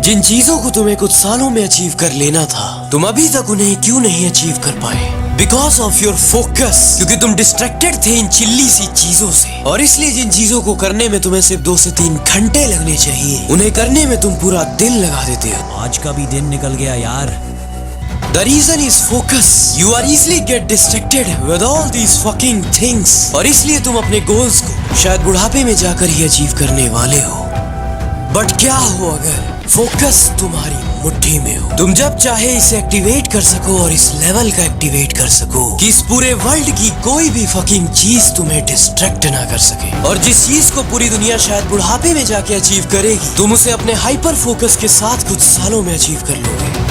जिन चीजों को तुम्हें कुछ सालों में अचीव कर लेना था, तुम अभी तक उन्हें क्यों नहीं अचीव कर पाए? बिकॉज ऑफ योर फोकस, क्योंकि तुम डिस्ट्रैक्टेड थे इन चिल्ली सी चीजों से। और इसलिए जिन चीजों को करने में तुम्हें सिर्फ 2 से 3 घंटे लगने चाहिए, उन्हें करने में तुम पूरा दिन लगा देते हो। आज का भी दिन निकल गया यार। The reason is focus. You are easily get distracted with all these fucking things. और इसलिए तुम अपने गोल्स को शायद बुढ़ापे में जाकर ही अचीव करने वाले हो। बट क्या हो अगर फोकस तुम्हारी मुट्ठी में हो? तुम जब चाहे इसे एक्टिवेट कर सको और इस लेवल का एक्टिवेट कर सको कि इस पूरे वर्ल्ड की कोई भी फकिंग चीज तुम्हें डिस्ट्रैक्ट ना कर सके। और जिस चीज को पूरी दुनिया शायद बुढ़ापे में जाके अचीव करेगी, तुम उसे अपने हाइपर फोकस के साथ कुछ सालों में अचीव कर लोगे।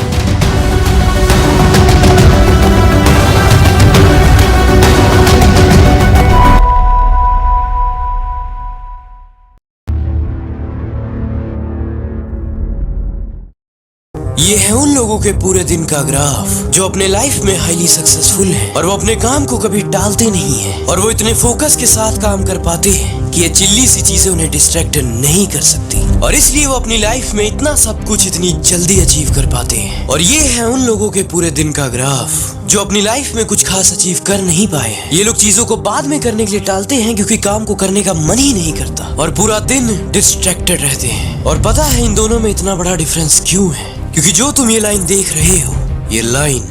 ये है उन लोगों के पूरे दिन का ग्राफ जो अपने लाइफ में हाईली सक्सेसफुल हैं और वो अपने काम को कभी टालते नहीं हैं और वो इतने फोकस के साथ काम कर पाते हैं कि ये चिल्ली सी चीजें उन्हें डिस्ट्रैक्ट नहीं कर सकती। और इसलिए वो अपनी लाइफ में इतना सब कुछ इतनी जल्दी अचीव कर पाते हैं। और ये है उन लोगों के पूरे दिन का ग्राफ जो अपनी लाइफ में कुछ खास अचीव कर नहीं पाए हैं। ये लोग चीजों को बाद में करने के लिए टालते हैं क्योंकि काम को करने का मन ही नहीं करता और पूरा दिन डिस्ट्रैक्टेड रहते हैं। और पता है इन दोनों में इतना बड़ा डिफरेंस क्यों है? क्योंकि जो तुम ये लाइन देख रहे हो, ये लाइन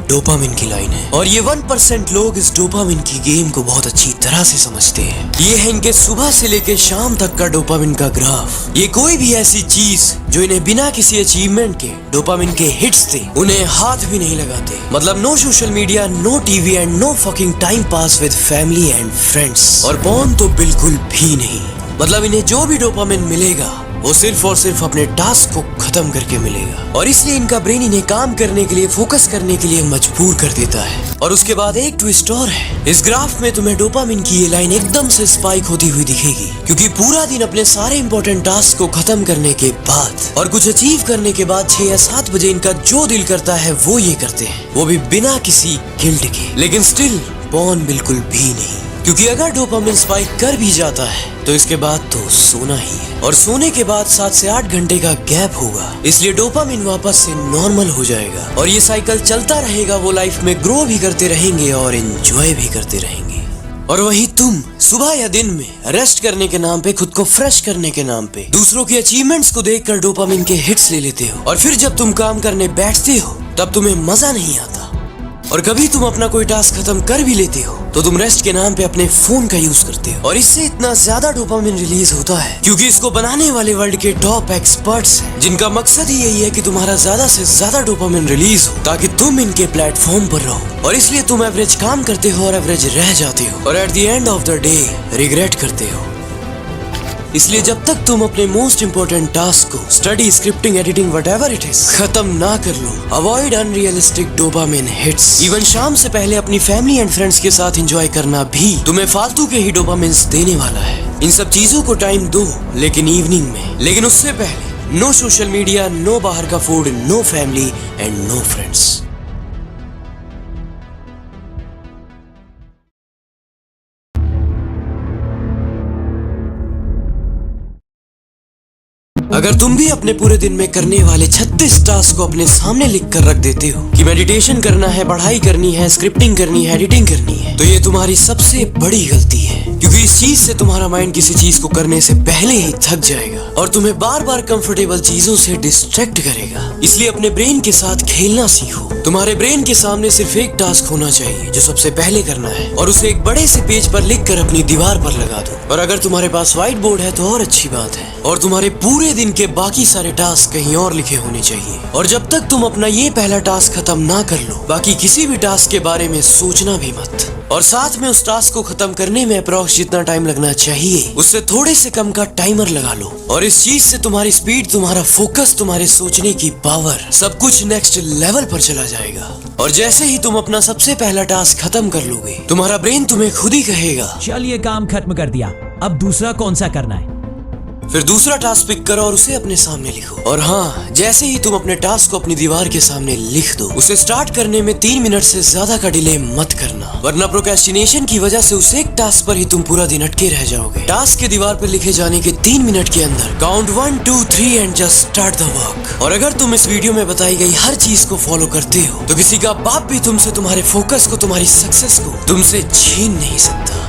डोपामिन की लाइन है। और ये 1% लोग इस डोपामिन की गेम को बहुत अच्छी तरह से समझते हैं। ये है इनके सुबह से लेकर शाम तक का डोपामिन का ग्राफ। ये कोई भी ऐसी चीज जो इन्हें बिना किसी अचीवमेंट के डोपामिन के हिट्स दे, उन्हें हाथ भी नहीं लगाते। मतलब no social media, no TV and no fucking time pass with family and friends. और पॉर्न तो बिल्कुल भी नहीं। मतलब इन्हें जो भी डोपामिन मिलेगा वो सिर्फ और सिर्फ अपने टास्क को खत्म करके मिलेगा। और इसलिए इनका ब्रेन इन्हें काम करने के लिए, फोकस करने के लिए मजबूर कर देता है। और उसके बाद एक ट्विस्ट और है, इस ग्राफ में तुम्हें डोपामिन की ये लाइन एकदम से स्पाइक होती हुई दिखेगी क्योंकि पूरा दिन अपने सारे इंपॉर्टेंट टास्क को खत्म करने के बाद और कुछ अचीव करने के बाद 6 या 7 बजे इनका जो दिल करता है वो ये करते हैं, वो भी बिना किसी गिल्ट के। लेकिन स्टिल पॉर्न बिल्कुल भी नहीं, क्योंकि अगर डोपामिन स्पाइक कर भी जाता है तो इसके बाद तो सोना ही है। और सोने के बाद 7 से 8 घंटे का गैप होगा, इसलिए डोपामिन वापस से नॉर्मल हो जाएगा और ये साइकिल चलता रहेगा। वो लाइफ में ग्रो भी करते रहेंगे और एंजॉय भी करते रहेंगे। और वहीं तुम सुबह या दिन में रेस्ट करने के नाम पे, खुद को फ्रेश करने के नाम पे दूसरों के अचीवमेंट्स को देखकर डोपामिन के हिट्स ले लेते हो। और फिर जब तुम काम करने बैठते हो तब तुम्हें मजा नहीं आता। और कभी तुम अपना कोई टास्क खत्म कर भी लेते हो तो तुम रेस्ट के नाम पे अपने फोन का यूज करते हो। और इससे इतना ज्यादा डोपामिन रिलीज होता है क्योंकि इसको बनाने वाले वर्ल्ड के टॉप एक्सपर्ट्स हैं, जिनका मकसद ही यही है कि तुम्हारा ज्यादा से ज्यादा डोपामिन रिलीज हो ताकि तुम इनके प्लेटफॉर्म पर रहो। और इसलिए तुम एवरेज काम करते हो और एवरेज रह जाते हो और at the end of the day regret करते हो। इसलिए जब तक तुम अपने मोस्ट इंपोर्टेंट टास्क को, study, scripting, editing, whatever it is, खत्म ना कर लो, avoid unrealistic dopamine hits. Even शाम से पहले अपनी फैमिली एंड फ्रेंड्स के साथ एंजॉय करना भी तुम्हें फालतू के ही डोपामिन्स देने वाला है। इन सब चीजों को टाइम दो, लेकिन इवनिंग में। लेकिन उससे पहले नो सोशल मीडिया, नो बाहर का food, no family and no friends. अगर तुम भी अपने पूरे दिन में करने वाले 36 टास्क को अपने सामने लिख कर रख देते हो कि मेडिटेशन करना है, पढ़ाई करनी है, स्क्रिप्टिंग करनी है, एडिटिंग करनी है, तो ये तुम्हारी सबसे बड़ी गलती है। क्योंकि इस चीज से तुम्हारा माइंड किसी चीज को करने से पहले ही थक जाएगा और तुम्हें बार बार कंफर्टेबल चीजों से डिस्ट्रैक्ट करेगा। इसलिए अपने ब्रेन के साथ खेलना सीखो। तुम्हारे ब्रेन के सामने सिर्फ एक टास्क होना चाहिए जो सबसे पहले करना है, और उसे एक बड़े से पेज पर लिख कर अपनी दीवार पर लगा दो। और अगर तुम्हारे पास व्हाइट बोर्ड है तो और अच्छी बात है। और तुम्हारे पूरे दिन के बाकी सारे टास्क कहीं और लिखे होने चाहिए। और जब तक तुम अपना ये पहला टास्क खत्म ना कर लो, बाकी किसी भी टास्क के बारे में सोचना भी मत। और साथ में उस टास्क को खत्म करने में अप्रॉक्स जितना टाइम लगना चाहिए उससे थोड़े से कम का टाइमर लगा लो। और इस चीज से तुम्हारी स्पीड, तुम्हारा फोकस, तुम्हारे सोचने की पावर, सब कुछ नेक्स्ट लेवल पर चला जाएगा। और जैसे ही तुम अपना सबसे पहला टास्क खत्म कर लोगे, तुम्हारा ब्रेन तुम्हें खुद ही कहेगा, चल ये काम खत्म कर दिया, अब दूसरा कौन सा करना है। फिर दूसरा टास्क पिक करो और उसे अपने सामने लिखो। और हाँ, जैसे ही तुम अपने टास्क को अपनी दीवार के सामने लिख दो, उसे स्टार्ट करने में 3 मिनट से ज्यादा का डिले मत करना, वरना प्रोक्रेस्टिनेशन की वजह से उस एक टास्क पर ही तुम पूरा दिन अटके रह जाओगे। टास्क के दीवार पर लिखे जाने के 3 मिनट के अंदर count 1 2 3 and just start the work. और अगर तुम इस वीडियो में बताई गई हर चीज को फॉलो करते हो तो किसी का बाप भी तुमसे, तुम्हारे फोकस को, तुम्हारी सक्सेस को तुमसे छीन नहीं सकता।